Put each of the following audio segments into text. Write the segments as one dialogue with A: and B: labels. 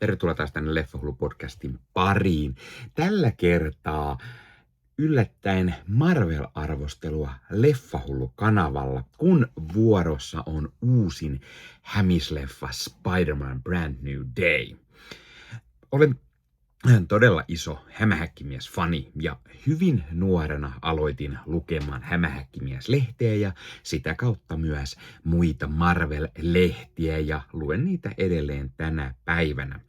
A: Tervetuloa taas tänne Leffahullu-podcastin pariin. Tällä kertaa yllättäen Marvel-arvostelua Leffahullu-kanavalla, kun vuorossa on uusin hämisleffa Spider-Man Brand New Day. Olen todella iso hämähäkkimies-fani ja hyvin nuorena aloitin lukemaan hämähäkkimies-lehteä ja sitä kautta myös muita Marvel-lehtiä ja luen niitä edelleen tänä päivänä.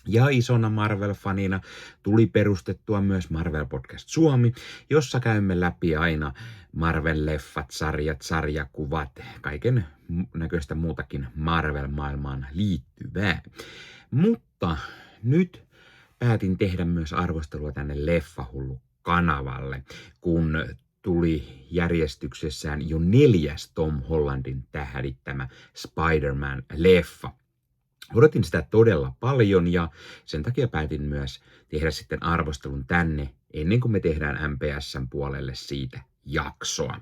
A: Ja isona Marvel-fanina tuli perustettua myös Marvel Podcast Suomi, jossa käymme läpi aina Marvel-leffat, sarjat, sarjakuvat, kaiken näköistä muutakin Marvel-maailmaan liittyvää. Mutta nyt päätin tehdä myös arvostelua tänne Leffahullu-kanavalle, kun tuli järjestyksessään jo 4. Tom Hollandin tähdittämä Spider-Man-leffa. Odotin sitä todella paljon ja sen takia päätin myös tehdä sitten arvostelun tänne ennen kuin me tehdään MPS:n puolelle siitä jaksoa.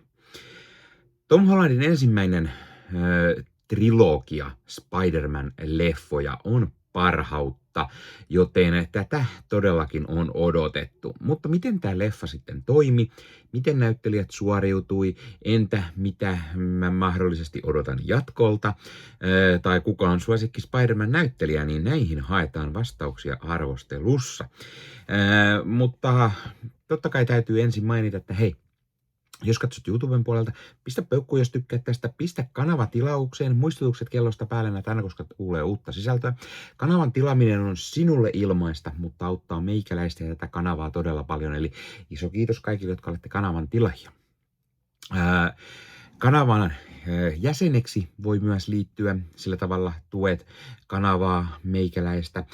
A: Tom Hollandin ensimmäinen trilogia Spider-Man-leffoja on parhautta, joten tätä todellakin on odotettu. Mutta miten tämä leffa sitten toimi? Miten näyttelijät suoriutui? Entä mitä mä mahdollisesti odotan jatkolta? Tai kuka on suosikki Spider-Man-näyttelijä? Niin näihin haetaan vastauksia arvostelussa. Mutta totta kai täytyy ensin mainita, että hei, jos katsot YouTuben puolelta, pistä peukku, jos tykkäät tästä, pistä kanava tilaukseen, muistutukset kellosta päälle näitä aina, koska kuulee uutta sisältöä. Kanavan tilaaminen on sinulle ilmaista, mutta auttaa meikäläistä ja tätä kanavaa todella paljon, eli iso kiitos kaikille, jotka olette kanavan tilaajia. Kanavan jäseneksi voi myös liittyä, sillä tavalla tuet kanavaa, meikäläistä.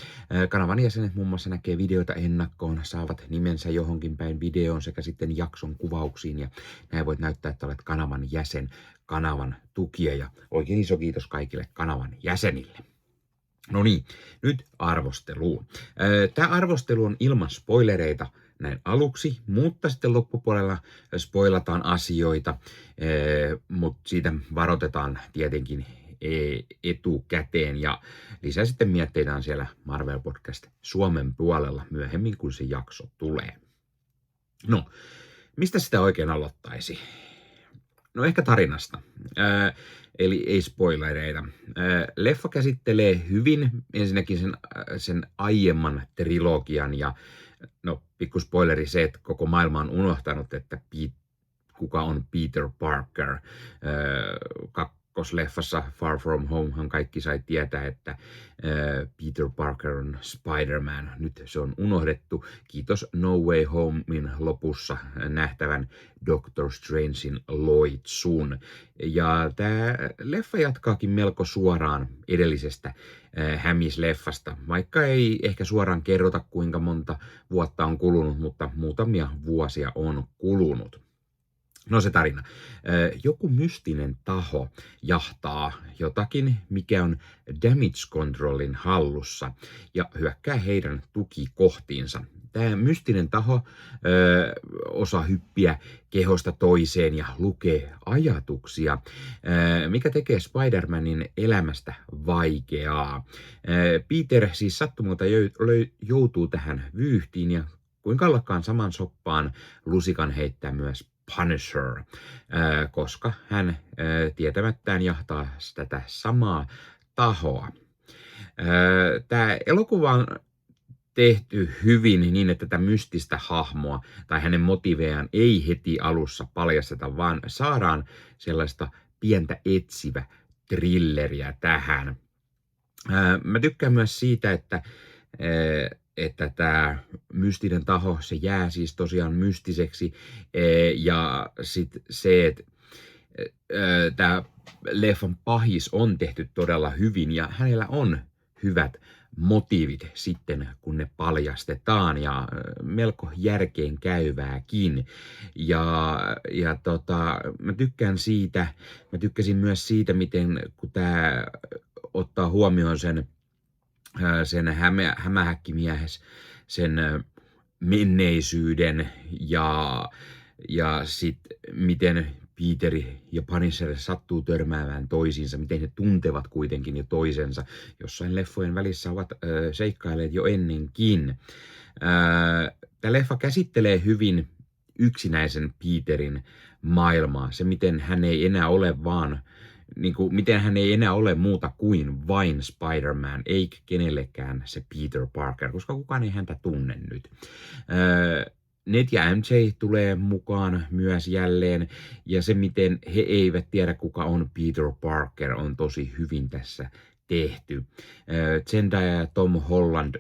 A: Kanavan jäsenet muun muassa näkee videoita ennakkoon, saavat nimensä johonkin päin videoon sekä sitten jakson kuvauksiin ja näin voit näyttää, että olet kanavan jäsen, kanavan tukija ja oikein iso kiitos kaikille kanavan jäsenille. No niin, nyt arvosteluun. Tämä arvostelu on ilman spoilereita näin aluksi, mutta sitten loppupuolella spoilataan asioita, mutta siitä varoitetaan tietenkin etukäteen ja lisää sitten mietteitä siellä Marvel Podcast Suomen puolella myöhemmin, kun se jakso tulee. No, mistä sitä oikein aloittaisi? No ehkä tarinasta. Eli ei spoilereita. Leffa käsittelee hyvin ensinnäkin sen aiemman trilogian ja no pikku spoileri se, että koko maailma on unohtanut, että kuka on Peter Parker. Kakkosleffassa Far From Homehan kaikki sai tietää, että Peter Parker on Spider-Man. Nyt se on unohdettu. Kiitos No Way Homein lopussa nähtävän Doctor Strangein loitsun. Ja tämä leffa jatkaakin melko suoraan edellisestä hämisleffasta, vaikka ei ehkä suoraan kerrota kuinka monta vuotta on kulunut, mutta muutamia vuosia on kulunut. No se tarina. Joku mystinen taho jahtaa jotakin, mikä on Damage Controlin hallussa ja hyökkää heidän tukikohtiinsa. Tämä mystinen taho osaa hyppiä kehosta toiseen ja lukee ajatuksia, mikä tekee Spider-Manin elämästä vaikeaa. Peter siis sattumalta joutuu tähän vyyhtiin ja kuinka ollakaan saman soppaan lusikan heittää myös Punisher, koska hän tietämättään jahtaa tätä samaa tahoa. Tämä elokuva on tehty hyvin niin, että tätä mystistä hahmoa tai hänen motivejaan ei heti alussa paljasteta, vaan saadaan sellaista pientä etsivä thrilleriä tähän. Mä tykkään myös siitä, että tämä mystinen taho, se jää siis tosiaan mystiseksi ja sitten se, että tämä leffan pahis on tehty todella hyvin ja hänellä on hyvät motiivit sitten, kun ne paljastetaan ja melko järkeen käyvääkin. Mä tykkään siitä, mä tykkäsin myös siitä, miten kun tämä ottaa huomioon sen hämähäkkimiehes, sen menneisyyden ja sitten miten Peter ja Punisher sattuu törmäämään toisiinsa, miten he tuntevat kuitenkin jo toisensa. Jossain leffojen välissä ovat seikkailleet jo ennenkin. Tämä leffa käsittelee hyvin yksinäisen Peterin maailmaa. Se, miten hän ei enää ole vaan, miten hän ei enää ole muuta kuin vain Spider-Man, eikä kenellekään se Peter Parker, koska kukaan ei häntä tunne nyt. Ned ja MJ tulee mukaan myös jälleen, ja se, miten he eivät tiedä, kuka on Peter Parker, on tosi hyvin tässä tehty. Zendaya ja Tom Holland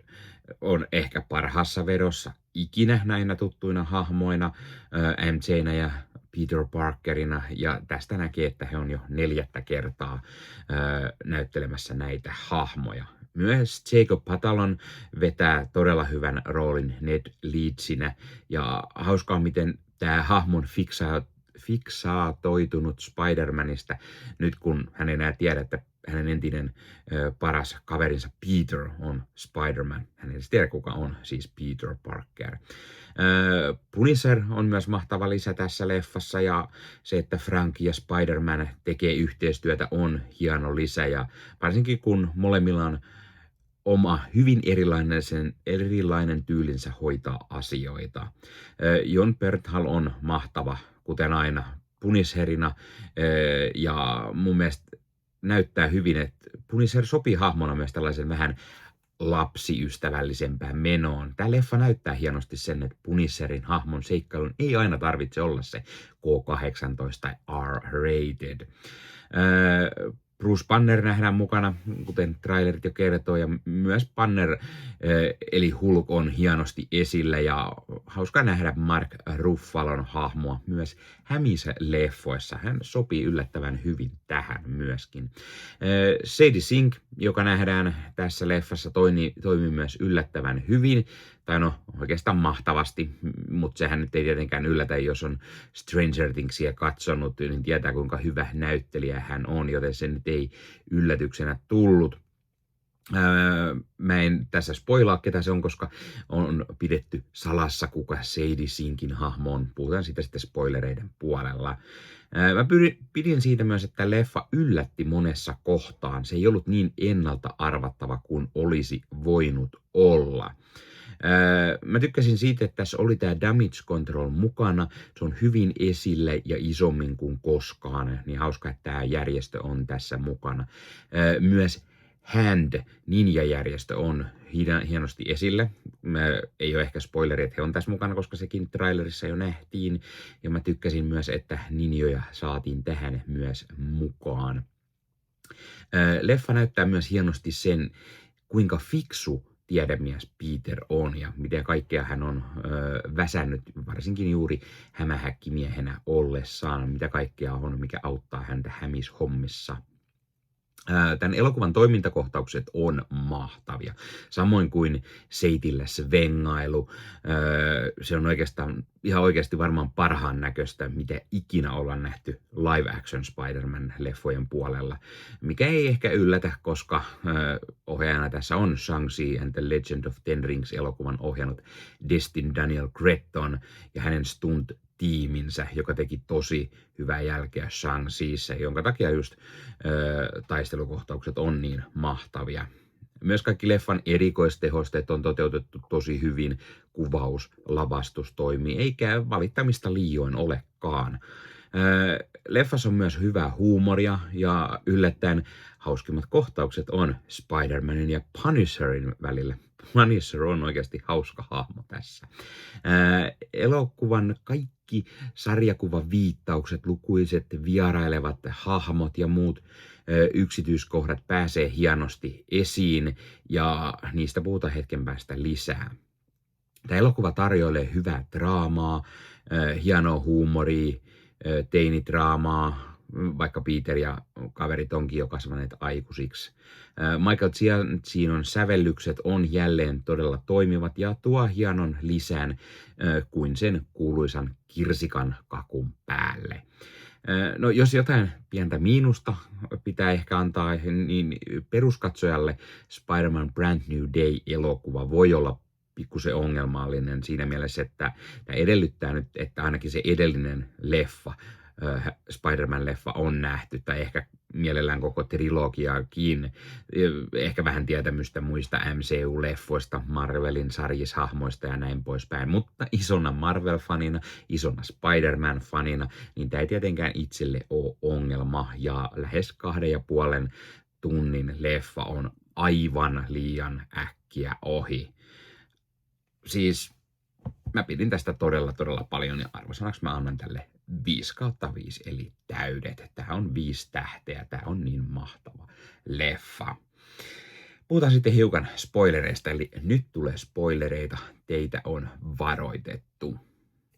A: on ehkä parhaassa vedossa ikinä näinä tuttuina hahmoina, MJ:nä ja Peter Parkerina, ja tästä näkee, että he on jo 4. kertaa näyttelemässä näitä hahmoja. Myös Jacob Batalon vetää todella hyvän roolin Ned Leedsinä, ja hauskaa, miten tämä hahmon fiksaatoitunut Spider-Manista, nyt kun hän ei enää tiedä, että hänen entinen paras kaverinsa Peter on Spider-Man. Hän ei edes tiedä, kuka on siis Peter Parker. Punisher on myös mahtava lisä tässä leffassa, ja se, että Frank ja Spider-Man tekee yhteistyötä, on hieno lisä, ja varsinkin kun molemmilla on oma hyvin erilainen tyylinsä hoitaa asioita. Jon Bernthal on mahtava, kuten aina, Punisherina, ja mun mielestä näyttää hyvin, että Punisher sopii hahmona myös tällaisen vähän lapsiystävällisempään menoon. Tämä leffa näyttää hienosti sen, että Punisherin hahmon seikkailun ei aina tarvitse olla se K-18 tai R-rated. Bruce Banner nähdään mukana, kuten trailerit jo kertoo, ja myös Banner eli Hulk on hienosti esillä, ja hauska nähdä Mark Ruffalon hahmoa myös Hämis-leffoissa. Hän sopii yllättävän hyvin tähän myöskin. Sadie Sink, joka nähdään tässä leffassa, toimii myös yllättävän hyvin, tai no oikeastaan mahtavasti, mutta sehän nyt ei tietenkään yllätä, jos on Stranger Thingsia katsonut, niin tietää kuinka hyvä näyttelijä hän on, joten se nyt ei yllätyksenä tullut. Mä en tässä spoilaa, ketä se on, koska on pidetty salassa, kuka Sadie Sinkin hahmo on. Puhutaan siitä sitten spoilereiden puolella. Mä pidin siitä myös, että leffa yllätti monessa kohtaan. Se ei ollut niin ennalta arvattava kuin olisi voinut olla. Mä tykkäsin siitä, että tässä oli tämä Damage Control mukana. Se on hyvin esille ja isommin kuin koskaan. Niin hauska, että tämä järjestö on tässä mukana. Myös Hand, ninja-järjestö, on hienosti esille. Ei ole ehkä spoileri, että he on tässä mukana, koska sekin trailerissa jo nähtiin. Ja mä tykkäsin myös, että ninjoja saatiin tähän myös mukaan. Leffa näyttää myös hienosti sen, kuinka fiksu tiedemies Peter on ja miten kaikkea hän on väsännyt, varsinkin juuri hämähäkkimiehenä ollessaan, mitä kaikkea on, mikä auttaa häntä hämishommissa. Tämän elokuvan toimintakohtaukset on mahtavia, samoin kuin seitillä svengailu. Se on oikeastaan ihan oikeasti varmaan parhaan näköistä, mitä ikinä ollaan nähty live action Spider-Man-leffojen puolella, mikä ei ehkä yllätä, koska ohjaajana tässä on Shang-Chi and the Legend of Ten Rings -elokuvan ohjannut Destin Daniel Cretton ja hänen stunt-tiiminsä, joka teki tosi hyvää jälkeä Shang-Chiissa, jonka takia just taistelukohtaukset on niin mahtavia. Myös kaikki leffan erikoistehosteet on toteutettu tosi hyvin, kuvaus, lavastus toimii, eikä valittamista liioin olekaan. Leffassa on myös hyvää huumoria ja yllättäen hauskimmat kohtaukset on Spider-Manin ja Punisherin välillä. Punisher on oikeasti hauska hahmo tässä. Elokuvan kaikki sarjakuvaviittaukset, lukuiset vierailevat hahmot ja muut yksityiskohdat pääsee hienosti esiin ja niistä puhutaan hetken päästä lisää. Tämä elokuva tarjoilee hyvää draamaa, hienoa huumoria, teinidraamaa, vaikka Peter ja kaverit onkin jo kasvaneet aikuisiksi. Michael Giancinon sävellykset on jälleen todella toimivat ja tuo hienon lisän kuin sen kuuluisan kirsikan kakun päälle. No jos jotain pientä miinusta pitää ehkä antaa, niin peruskatsojalle Spider-Man Brand New Day-elokuva voi olla pikkusen ongelmallinen siinä mielessä, että tämä edellyttää nyt, että ainakin se edellinen leffa Spider-Man-leffa on nähty, tai ehkä mielellään koko trilogiakin. Ehkä vähän tietämystä muista MCU-leffoista, Marvelin sarjishahmoista ja näin poispäin. Mutta isona Marvel-fanina, isona Spider-Man-fanina, niin tämä ei tietenkään itselle ole ongelma. Ja lähes 2,5 tunnin leffa on aivan liian äkkiä ohi. Siis mä pidin tästä todella paljon ja arvosanaksi mä annan tälle 5/5 eli täydet. Tää on 5 tähteä, tää on niin mahtava leffa. Puhutaan sitten hiukan spoilereista, eli nyt tulee spoilereita, teitä on varoitettu.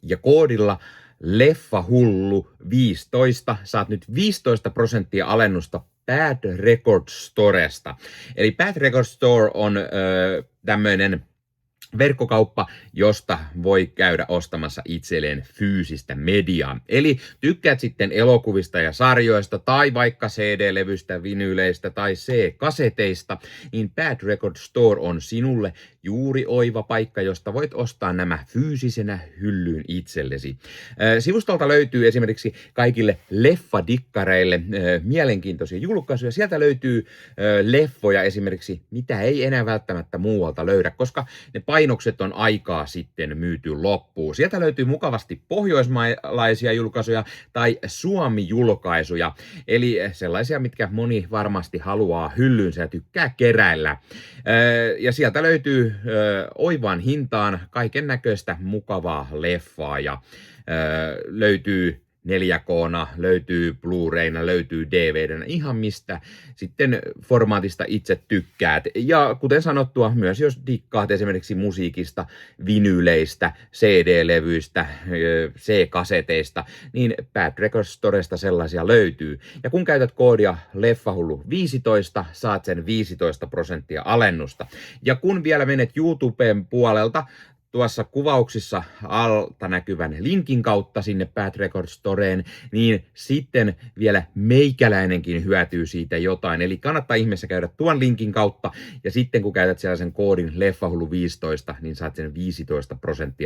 A: Ja koodilla Leffahullu 15 saat nyt 15% alennusta Bad Record Storesta. Eli Bad Record Store on tämmöinen verkkokauppa, josta voi käydä ostamassa itselleen fyysistä mediaa. Eli tykkäät sitten elokuvista ja sarjoista tai vaikka CD-levystä, vinyyleistä tai C-kaseteista, niin Bad Record Store on sinulle juuri oiva paikka, josta voit ostaa nämä fyysisenä hyllyyn itsellesi. Sivustolta löytyy esimerkiksi kaikille leffadikkareille mielenkiintoisia julkaisuja. Sieltä löytyy leffoja esimerkiksi, mitä ei enää välttämättä muualta löydä, koska ne painokset on aikaa sitten myyty loppuun. Sieltä löytyy mukavasti pohjoismaalaisia julkaisuja tai Suomi-julkaisuja, eli sellaisia, mitkä moni varmasti haluaa hyllyynsä ja tykkää keräillä. Ja sieltä löytyy oivaan hintaan kaiken näköistä mukavaa leffaa ja löytyy 4K:na, löytyy Blu-rayna, löytyy DVDnä, ihan mistä sitten formaatista itse tykkäät. Ja kuten sanottua, myös jos dikkaat esimerkiksi musiikista, vinyyleistä, CD-levyistä, C-kaseteista, niin Bad Record Storesta sellaisia löytyy. Ja kun käytät koodia Leffahullu15, saat sen 15% alennusta. Ja kun vielä menet YouTuben puolelta, tuossa kuvauksissa alta näkyvän linkin kautta sinne Bad Record Storeen, niin sitten vielä meikäläinenkin hyötyy siitä jotain. Eli kannattaa ihmeessä käydä tuon linkin kautta, ja sitten kun käytät sellaisen koodin Leffahullu15, niin saat sen 15%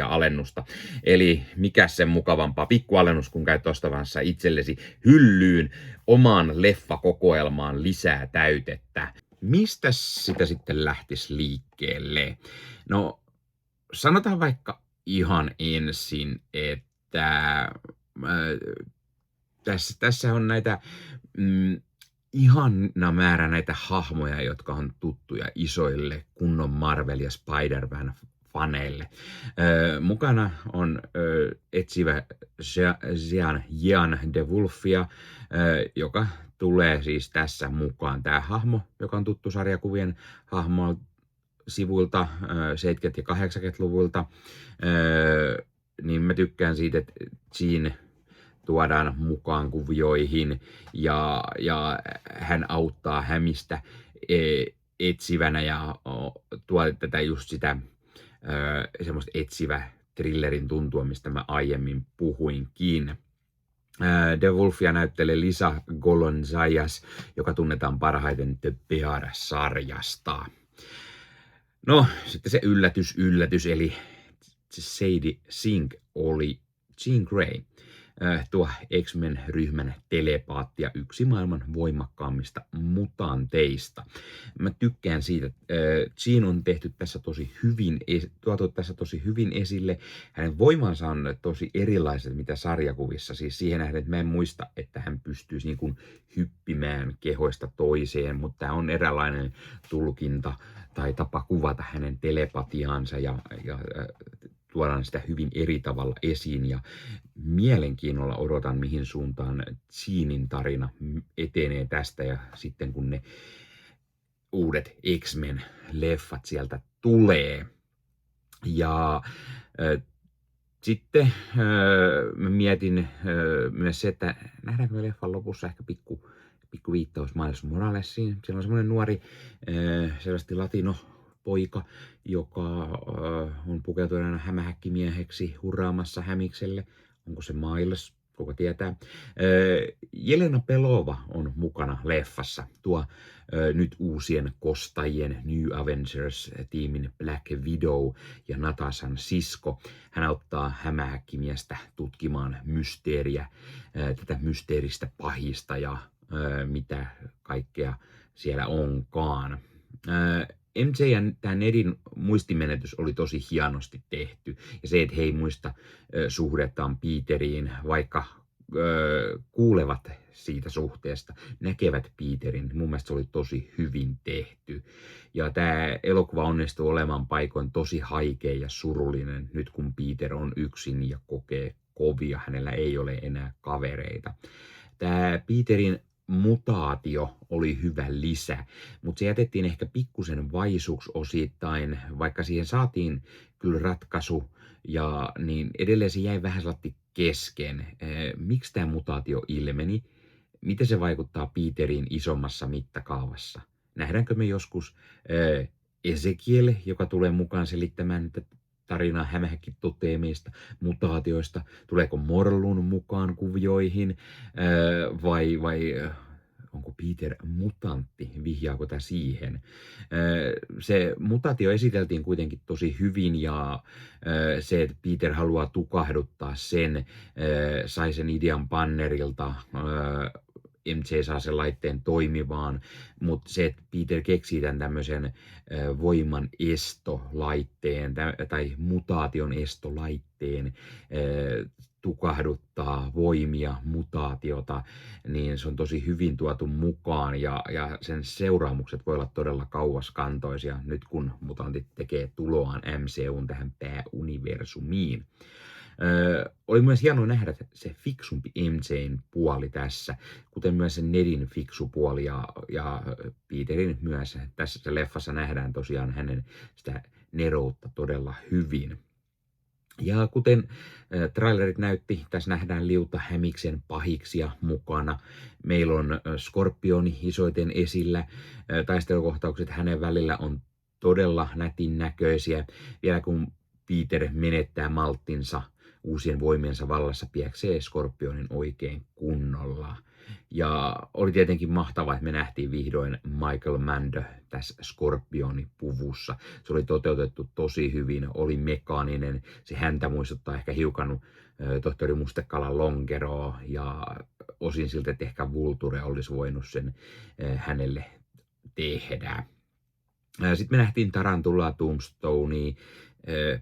A: alennusta. Eli mikä sen mukavampaa pikkualennus, kun käyt ostavassa itsellesi hyllyyn omaan leffakokoelmaan lisää täytettä. Mistä sitä sitten lähtisi liikkeelle? No, sanotaan vaikka ihan ensin, että tässä on näitä ihana määrä näitä hahmoja, jotka on tuttuja isoille kunnon Marvel- ja Spider-Man-faneille. Mukana on etsivä Jean DeWolfia, joka tulee siis tässä mukaan. Tämä hahmo, joka on tuttu sarjakuvien hahmo sivuilta 70- ja 80-luvulta, niin mä tykkään siitä, että Jean tuodaan mukaan kuvioihin ja hän auttaa hämistä etsivänä ja tuo tätä just sitä semmoista etsivä thrillerin tuntua, mistä mä aiemmin puhuinkin. DeWolfia näyttelee Lisa Golonzayas, joka tunnetaan parhaiten The Bear-sarjasta. No, sitten se yllätys, eli Sadie Sink oli Jean Grey, tuo X-Men-ryhmän telepaatti ja yksi maailman voimakkaammista mutanteista. Mä tykkään siitä, että Jean on tehty tässä tuotu tässä tosi hyvin esille. Hänen voimansa on tosi erilaiset mitä sarjakuvissa. Siis siihen nähden, että mä en muista, että hän pystyisi niin kuin hyppimään kehoista toiseen, mutta tämä on eräänlainen tulkinta tai tapa kuvata hänen telepatiaansa ja tuodaan sitä hyvin eri tavalla esiin ja mielenkiinnolla odotan, mihin suuntaan Jeanin tarina etenee tästä ja sitten kun ne uudet X-Men-leffat sieltä tulee. Ja sitten mä mietin myös se, että nähdäänkö me leffan lopussa ehkä pikku viittaus Miles Moralesiin. Siellä on semmoinen nuori selvästi latino-poika, joka on pukeutuneena hämähäkkimieheksi hurraamassa Hämikselle. Onko se Miles? koko tietää. Jelena Belova on mukana leffassa. Tuo nyt uusien kostajien New Avengers-tiimin Black Widow ja Natashan sisko. Hän auttaa hämähäkkimiestä tutkimaan mysteeriä, tätä mysteeristä pahista ja mitä kaikkea siellä onkaan. MJ ja tämä Nedin muistimenetys oli tosi hienosti tehty. Ja se, että he ei muista suhdettaan Peteriin, vaikka kuulevat siitä suhteesta, näkevät Peterin. Mun mielestä se oli tosi hyvin tehty. Ja tämä elokuva onnistuu olemaan paikoin tosi haikea ja surullinen, nyt kun Peter on yksin ja kokee kovia. Hänellä ei ole enää kavereita. Tämä Peterin mutaatio oli hyvä lisä, mutta se jätettiin ehkä pikkusen vaisuksi osittain, vaikka siihen saatiin kyllä ratkaisu, ja niin edelleen se jäi vähän sellainen kesken. Miksi tämä mutaatio ilmeni? Miten se vaikuttaa Peteriin isommassa mittakaavassa? Nähdäänkö me joskus Ezekiel, joka tulee mukaan selittämään tarinaa hämähäkkitoteemeista, mutaatioista? Tuleeko Morlun mukaan kuvioihin? Vai onko Peter mutantti? Vihjaako tämä siihen? Se mutaatio esiteltiin kuitenkin tosi hyvin, ja se, että Peter haluaa tukahduttaa sen, sai sen idean Bannerilta. MJ saa sen laitteen toimivaan, mutta se, että Peter keksii tämän tämmöisen voiman estolaitteen tai mutaation estolaitteen, tukahduttaa voimia, mutaatiota, niin se on tosi hyvin tuotu mukaan, ja sen seuraamukset voi olla todella kauaskantoisia nyt kun mutantit tekee tuloaan MCUn tähän pääuniversumiin. Oli myös hienoa nähdä se fiksumpi MJ:n puoli tässä, kuten myös se Nedin fiksu puoli ja Peterin myös. Tässä leffassa nähdään tosiaan hänen sitä neroutta todella hyvin. Ja kuten trailerit näytti, tässä nähdään liuta Hämiksen pahiksia mukana. Meillä on Skorpioni isoiten esillä. Taistelukohtaukset hänen välillä on todella nätin näköisiä. Vielä kun Peter menettää malttinsa uusien voimiensa vallassa, pieksee Skorpionin oikein kunnolla. Ja oli tietenkin mahtavaa, että me nähtiin vihdoin Michael Mando tässä Skorpioni-puvussa. Se oli toteutettu tosi hyvin, oli mekaaninen. Se häntä muistuttaa ehkä hiukan tohtori Mustekalan lonkeroa, ja osin siltä, että ehkä Vulture olisi voinut sen hänelle tehdä. Sitten me nähtiin Tarantulaa, Tombstonea,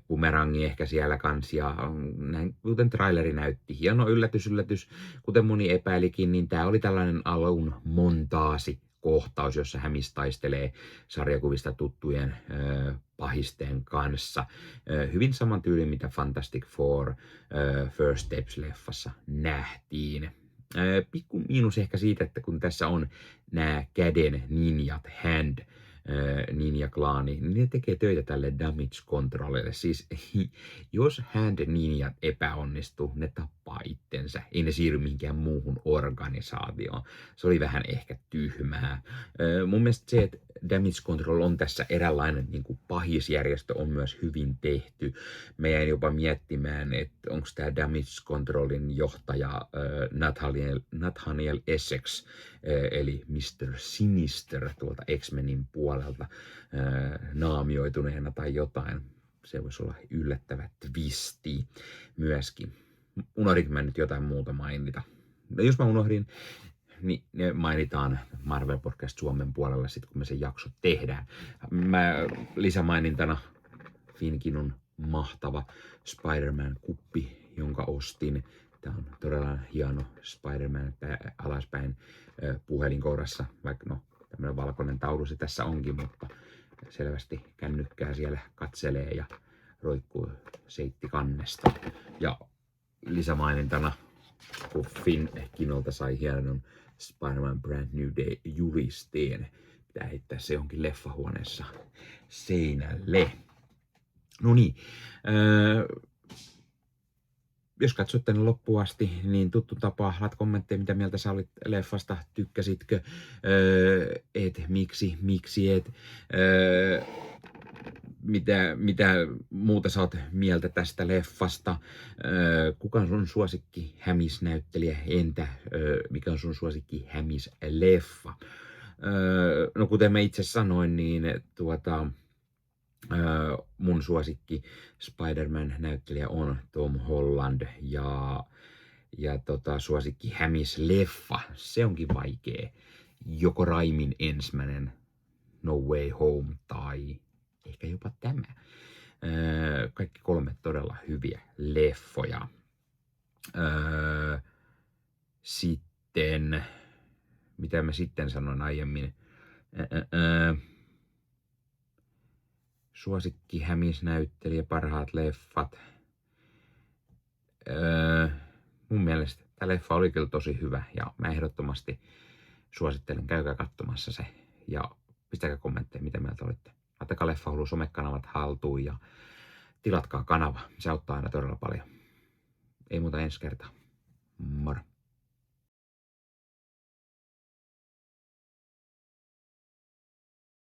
A: Bumerangi ehkä siellä kans, ja näin, kuten traileri näytti. Hieno yllätys, kuten moni epäilikin, niin tämä oli tällainen alun montaasi-kohtaus, jossa Hämis taistelee sarjakuvista tuttujen pahisten kanssa. Hyvin saman tyylin, mitä Fantastic Four First Steps-leffassa nähtiin. Pikku miinus ehkä siitä, että kun tässä on nämä käden ninjat, hand ninja-klaani, niin ne tekee töitä tälle damage controlille. Siis jos hand ninjat epäonnistuu, ne tappaa itsensä. Ei ne siirry mihinkään muuhun organisaatioon. Se oli vähän ehkä tyhmää. Mun mielestä se, että damage control on tässä eräänlainen niin kuin pahisjärjestö, on myös hyvin tehty. Mä jäin jopa miettimään, että onko tämä damage controlin johtaja Nathaniel Essex, eli Mr. Sinister tuolta X-Menin puolelta naamioituneena tai jotain. Se voisi olla yllättävä twisti myöskin. Unohdinko mä nyt jotain muuta mainita? No, jos mä unohdin, niin ne mainitaan Marvel Podcast Suomen puolella sitten, kun me sen jakso tehdään. Lisämainintana Finkin on mahtava Spider-Man-kuppi, jonka ostin. Tämä on todella hieno Spider-Man alaspäin puhelinkourassa, vaikka no tämmöinen valkoinen taulu se tässä onkin, mutta selvästi kännykkää siellä katselee ja roikkuu seittikannesta. Ja lisämainintana, kun Finn Kinolta sai hienon Spider-Man Brand New Day -julisteen, pitää heittää se johonkin leffahuoneessa seinälle. No niin, jos katsot tänne loppuun asti, niin tuttu tapa, laita kommentteja, mitä mieltä sä olit leffasta, tykkäsitkö, miksi et, mitä muuta sä oot mieltä tästä leffasta? Kuka on sun suosikki hämisnäyttelijä? Entä mikä on sun suosikki hämisleffa? No kuten mä itse sanoin, niin mun suosikki Spider-Man-näyttelijä on Tom Holland ja suosikki hämisleffa, se onkin vaikea. Joko Raimin ensimmäinen No Way Home tai ehkä jopa tämä. Kaikki 3 todella hyviä leffoja. Sitten, mitä mä sitten sanoin aiemmin? Suosikki hämisnäyttelijä, parhaat leffat. Mun mielestä tämä leffa oli kyllä tosi hyvä ja mä ehdottomasti suosittelen, käykää katsomassa se ja pistäkää kommentteja, mitä mieltä olitte. Laittakaa Leffahullu somekanavat haltuun ja tilatkaa kanava, se auttaa aina todella paljon. Ei muuta ensi kertaa. Moro!